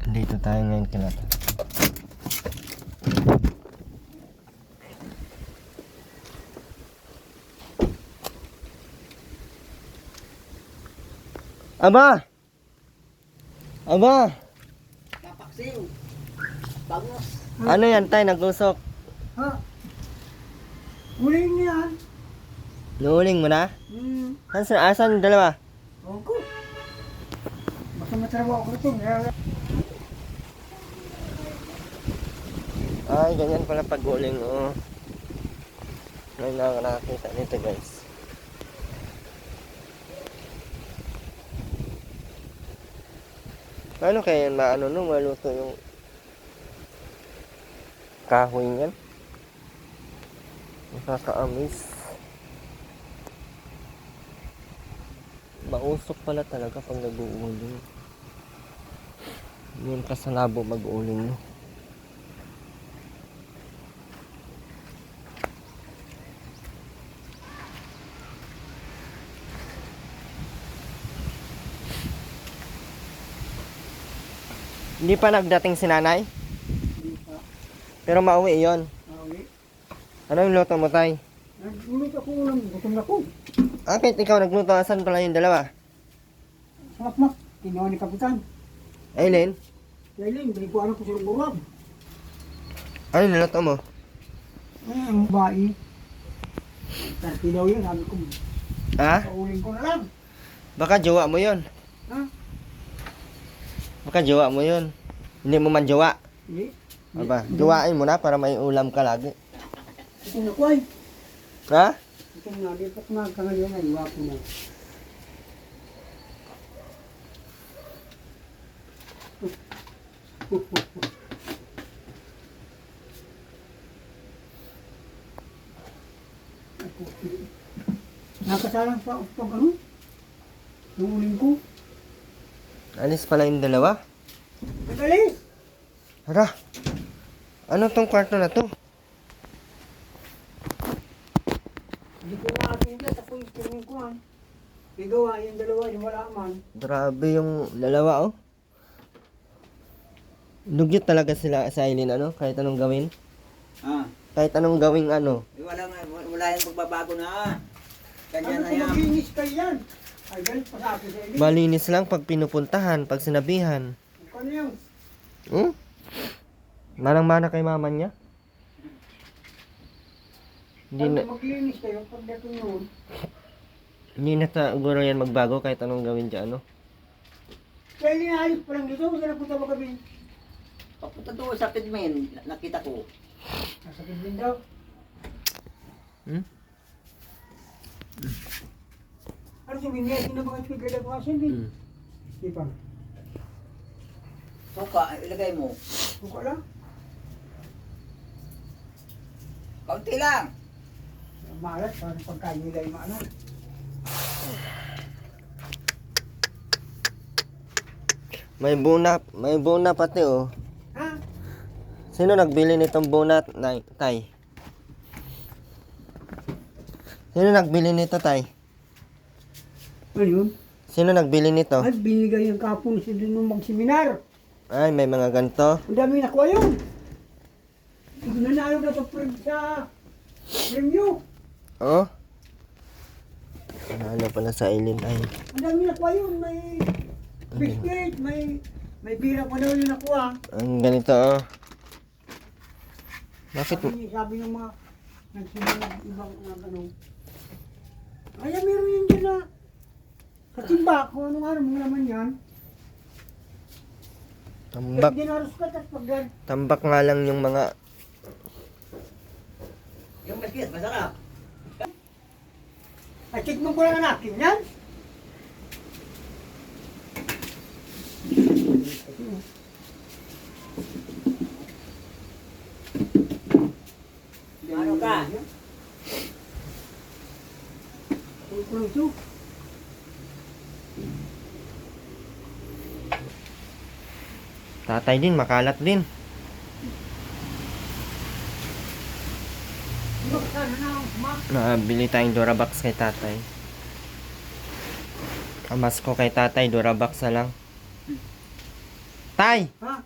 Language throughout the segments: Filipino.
Dito tayo ngayon kila tatay. Aba! Aba! Kapaksiw. Bangos. Ano yan tay, nagusok? Ha? Huling niyan. Nuuling mo na? Asan yung dalawa? Oo ko. Basta matrabaho ko ito. Ay, ganyan pala pag-uling, oh. Ngayon lang nakakita nito, guys. Paano kaya yan maluto yung kahoy niyan? Nakaka-amaze. Mausok pala talaga pag nag-uuling. Yun kasalabo mag-uuling, no? Hindi pa nagdating si nanay? Hindi pa. Pero mauwi yon. Mauwi. Ano yung luto mo, tay? Nagulot ako ulam. Gutom na ko. Kahit ikaw nagluto, asan pala yung dalawa? Mak. Kinuha ni Kapitan. Aileen, Kailan, bili ko anak ko sa lumuran. ano yung niluto mo? Ang babae. Tarti daw yun. Sabi ko, Ha? pauling ko na lang. Baka jowa mo yon. Ha? Baka jowa mo yon. Hindi mo man jowa. Hindi. Aba, jowain mo na para may ulam ka lagi. Ito na ko ay. Ha? Ito na. Di pa kumagkangayon ay. Wapo na. Nakasalang pa pag ano? Yung uling ko. Alis pala yung dalawa. Nagalis! Hala, ano tong kwarto na to? Hindi ko na atin dyan. Ako yung swimming ko ha. May gawa yung dalawa. Yung wala man. Grabe yung dalawa, oh. Dugyot talaga sila sa Aileen, ano? Kahit anong gawin. Ah, Kahit anong gawing ano. wala yung magbabago na. Kanya Ano na kung yan. maglinis kayo yan? Ay, galit pa sa akin sa ilin. Malinis lang pag pinupuntahan, pag sinabihan. Ano yan? Hmm? Manang-mana kay mama niya. Hindi na, Pag maglinis kayo, pagdating yun, hindi na siguro yan magbago kahit anong gawin dyan, ano? kaya linayos pa lang dito. Kasi napunta ba kami? Papunta doon sa Pidmin, nakita ko. Nasa Kidlin daw. Hmm? Ano sabihin niya? Sino ba kayo pigil ako kasi hindi? Hmm. Di pa. Suka, ilagay mo. Buka lang. Kaunti lang. Malas, parang pagkain nila yung ano. May buna pati, oh. Ha? Sino nagbili nitong buna, tay? Sino nagbili nito, tay? Ano yun? Sino nagbili nito? Ay, binigay yung kapon sa doon nung mag-seminar. Ay, may mga ganito. Ang dami nakuha yun. Hindi ko nanalo na sa premyo. Oh? Ano pala sa Aileen, ay. Ang dami nakuha yun. May biscuit, may bira pa daw yung nakuha. Ang ganito, oh. Bakit? Sabi ng mga nagsimula ibang ano. Ay, meron yun dyan na sa timba. Kung anong ano, mga naman yan. Tambak. Pag dinaros ka, tapos pag Tambak nga lang yung mga... Yung basket, masarap. ay, tikman ko lang natin yan. Ano ka? Ano ito? Tatay din, makalat din. Sana na, Nabili tayong Durabox kay tatay. Amas ko kay tatay, Durabox na lang. Tay, Ha?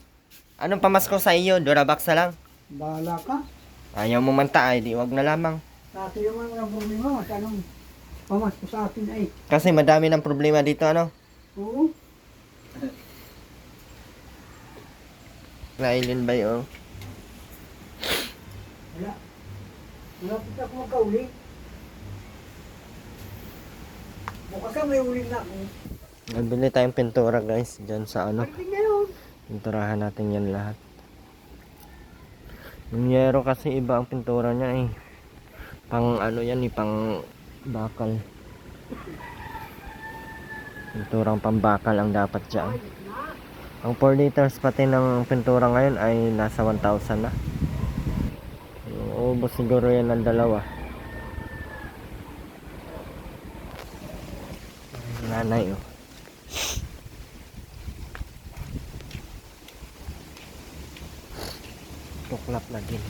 anong pamasko sa iyo? Durabox na lang. Bahala ka. Ayaw mo manta ay, di wag na lamang. Sa atin naman walang problema. Tanong pamasko sa atin ay. Kasi madami ng problema dito, ano? Oo. Lailin ba yun? Wala. Malapit ako magkauli. Bukas ka may uling na ako. Nabili tayong pintura guys, dyan sa ano. Pagdating ngayon. Pinturahan natin yan lahat. Yung yero kasi iba ang pintura niya eh. Pang ano yan eh, pang bakal. Pinturang pambakal ang dapat dyan. Ang 4 liters pati ng pintura ngayon ay nasa 1,000 na. Ubos siguro yan ng dalawa. Nanay oh. Tuklap na din.